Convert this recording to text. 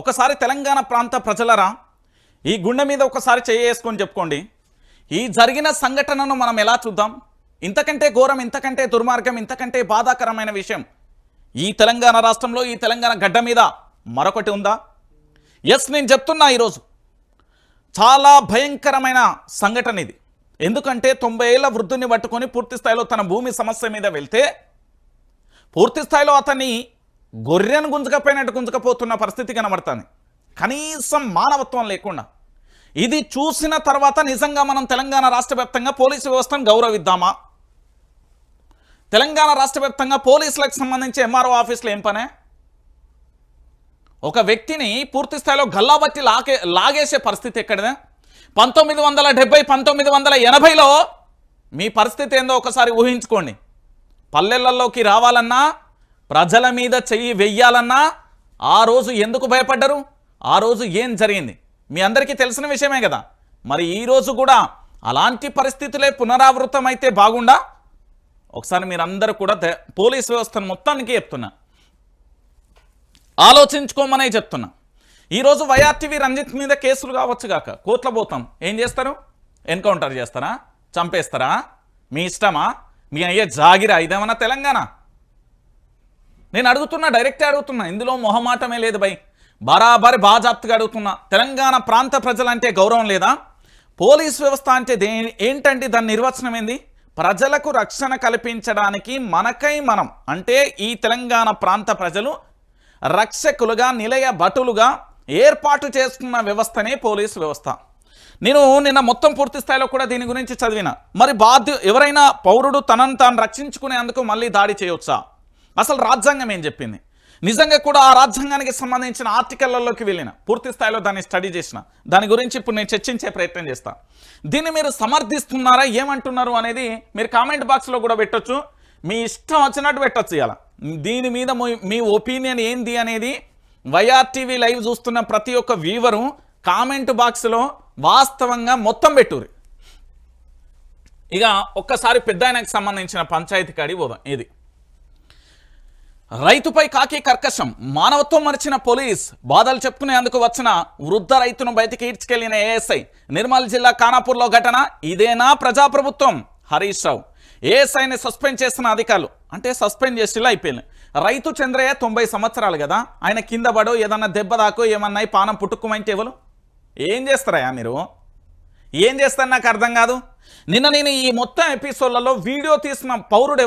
ఒకసారి తెలంగాణ ప్రాంత ప్రజలరా ఈ గుండె మీద ఒకసారి చేసుకొని చెప్పుకోండి. ఈ జరిగిన సంఘటనను మనం ఎలా చూద్దాం? ఇంతకంటే ఘోరం, ఇంతకంటే దుర్మార్గం, ఇంతకంటే బాధాకరమైన విషయం ఈ తెలంగాణ రాష్ట్రంలో, ఈ తెలంగాణ గడ్డ మీద మరొకటి ఉందా? ఎస్, నేను చెప్తున్నా, ఈరోజు చాలా భయంకరమైన సంఘటన ఇది. ఎందుకంటే 90 ఏళ్ల వృద్ధుని పట్టుకొని పూర్తి స్థాయిలో తన భూమి సమస్య మీద వెళ్తే పూర్తి స్థాయిలో అతన్ని గొర్రెను గుంజకపోయినట్టు గుంజకపోతున్న పరిస్థితి కనబడుతుంది. కనీసం మానవత్వం లేకుండా. ఇది చూసిన తర్వాత నిజంగా మనం తెలంగాణ రాష్ట్ర వ్యాప్తంగా పోలీసు వ్యవస్థను గౌరవిద్దామా? తెలంగాణ రాష్ట్ర వ్యాప్తంగా పోలీసులకు సంబంధించి ఎంఆర్ఓ ఆఫీసులో ఏం పనే? ఒక వ్యక్తిని పూర్తి స్థాయిలో గల్లాబట్టి లాగేసే పరిస్థితి ఎక్కడదే? 1970, 1980లో మీ పరిస్థితి ఏందో ఒకసారి ఊహించుకోండి. పల్లెలలోకి రావాలన్నా, ప్రజల మీద చెయ్యి వెయ్యాలన్నా ఆ రోజు ఎందుకు భయపడ్డరు? ఆ రోజు ఏం జరిగింది మీ అందరికీ తెలిసిన విషయమే కదా. మరి ఈరోజు కూడా అలాంటి పరిస్థితులే పునరావృతం అయితే బాగుండా? ఒకసారి మీరందరూ కూడా పోలీస్ వ్యవస్థను మొత్తానికి చెప్తున్నా, ఆలోచించుకోమనే చెప్తున్నా. ఈరోజు వైఆర్టీవీ రంజిత్ మీద కేసులు కావచ్చు కాక కోర్టులో పోతాం. ఏం చేస్తారు? ఎన్కౌంటర్ చేస్తారా? చంపేస్తారా? మీ ఇష్టమా? మీ అయ్యే జాగిరా? ఇదేమన్నా తెలంగాణ? నేను అడుగుతున్నా, డైరెక్టే అడుగుతున్నా, ఇందులో మొహమాటమే లేదు భయ్. బరాబరి బాజాప్తుగా అడుగుతున్నా. తెలంగాణ ప్రాంత ప్రజలంటే గౌరవం లేదా? పోలీస్ వ్యవస్థ అంటే ఏంటంటే దాని నిర్వచనం ఏంది? ప్రజలకు రక్షణ కల్పించడానికి మనకై మనం అంటే ఈ తెలంగాణ ప్రాంత ప్రజలు రక్షకులుగా, నిలయ భటులుగా ఏర్పాటు చేసుకున్న వ్యవస్థనే పోలీసు వ్యవస్థ. నేను నిన్న మొత్తం పూర్తి స్థాయిలో కూడా దీని గురించి చదివిన. మరి ఎవరైనా పౌరుడు తనను తాను రక్షించుకునేందుకు మళ్ళీ దాడి చేయవచ్చా? అసలు రాజ్యాంగం ఏం చెప్పింది? నిజంగా కూడా ఆ రాజ్యాంగానికి సంబంధించిన ఆర్టికల్లోకి వెళ్ళిన పూర్తి స్థాయిలో దాన్ని స్టడీ చేసిన దాని గురించి ఇప్పుడు నేను చర్చించే ప్రయత్నం చేస్తాను. దీన్ని మీరు సమర్థిస్తున్నారా, ఏమంటున్నారు అనేది మీరు కామెంట్ బాక్స్లో కూడా పెట్టొచ్చు. మీ ఇష్టం వచ్చినట్టు పెట్టొచ్చు. ఇలా దీని మీద మీ ఒపీనియన్ ఏంది అనేది వైఆర్టీవీ లైవ్ చూస్తున్న ప్రతి ఒక్క వ్యూవరు కామెంట్ బాక్స్లో వాస్తవంగా మొత్తం పెట్టుర్రి. ఇక ఒక్కసారి పెద్ద ఆయనకు సంబంధించిన పంచాయతీ కాడి పోదాం. ఇది రైతుపై కాకి కర్కశం, మానవత్వం మరిచిన పోలీస్, బాధలు చెప్పుకునేందుకు వచ్చిన వృద్ధ రైతును బయటికి ఈడ్చుకెళ్లిన ఏఎస్ఐ. నిర్మల్ జిల్లా ఖానాపూర్లో ఘటన. ఇదేనా ప్రజాప్రభుత్వం? హరీష్ రావు ఏఎస్ఐని సస్పెండ్ చేసిన అధికారులు. అంటే సస్పెండ్ చేసి అయిపోయింది. రైతు చంద్రయ్య 90 సంవత్సరాలు కదా, ఆయన కింద పడో ఏదన్నా దెబ్బ దాకో ఏమన్నా పానం పుట్టుకుమంటే ఎవరు ఏం చేస్తారయ్యా? మీరు ఏం చేస్తారు నాకు అర్థం కాదు. నిన్న నేను ఈ మొత్తం ఎపిసోడ్లలో వీడియో తీసిన పౌరుడు